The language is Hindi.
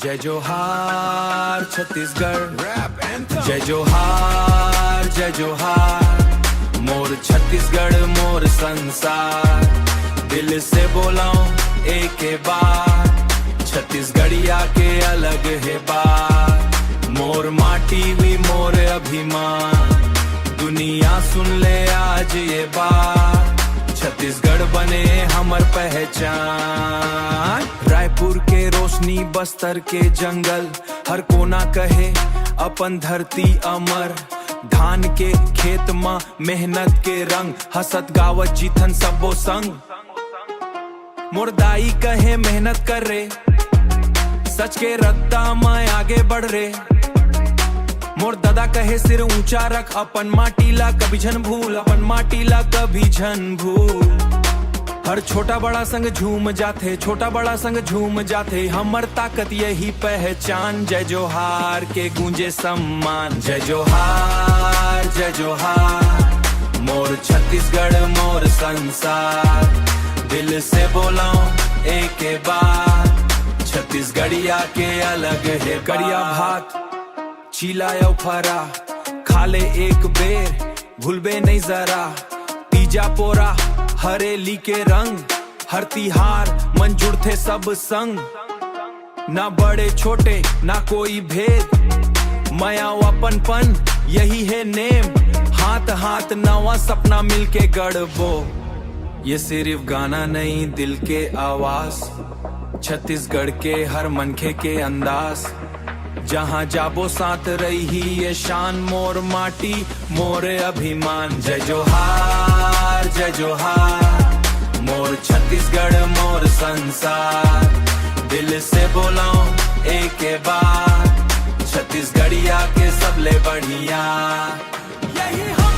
जय जोहार छत्तीसगढ़ रैप एंथम। जय जोहार जय जोहार मोर छत्तीसगढ़ मोर संसार। दिल से बोलाऊं एक बार छत्तीसगढ़िया के अलग है बात। मोर माटी भी मोर अभिमान दुनिया सुन ले आज ये बात। छत्तीसगढ़ बने हमर पहचान। रायपुर के रोशनी बस्तर के जंगल हर कोना कहे अपन धरती अमर। धान के खेत में मेहनत के रंग हसत गावत जीथन सबो संग। मोर दाई कहे मेहनत कर रे सच के रत्ता में आगे बढ़ रे। मोर दादा कहे सिर ऊंचा रख अपन माटीला कभी झन भूल अपन माटीला कभी झन भूल। हर छोटा बड़ा संग झूम जाते छोटा बड़ा संग झूम जाते हमर ताकत यही पहचान। जय जोहार के गूंजे सम्मान। जय जोहार जय जोहार मोर छत्तीसगढ़ मोर संसार। दिल से बोलाऊं एक बार छत्तीसगढ़िया के अलग है करिया भात चीला या फरा खा ले एक बेर भूलबे नहीं जरा। तीजा पोरा हरेली के रंग हर तिहार मन जुड़ते सब संग। ना बड़े छोटे ना कोई भेद माया अपनपन यही है नेम। हाथ हाथ नवा सपना मिलके गढ़बो ये सिर्फ गाना नहीं दिल के आवाज। छत्तीसगढ़ के हर मनखे के अंदाज जहाँ जाबो साथ रही ये शान। मोर माटी मोर अभिमान। जय जोहार जय जोहार मोर छत्तीसगढ़ मोर संसार। दिल से बोलाऊं एक बार छत्तीसगढ़िया के सबले बढ़िया यही हम।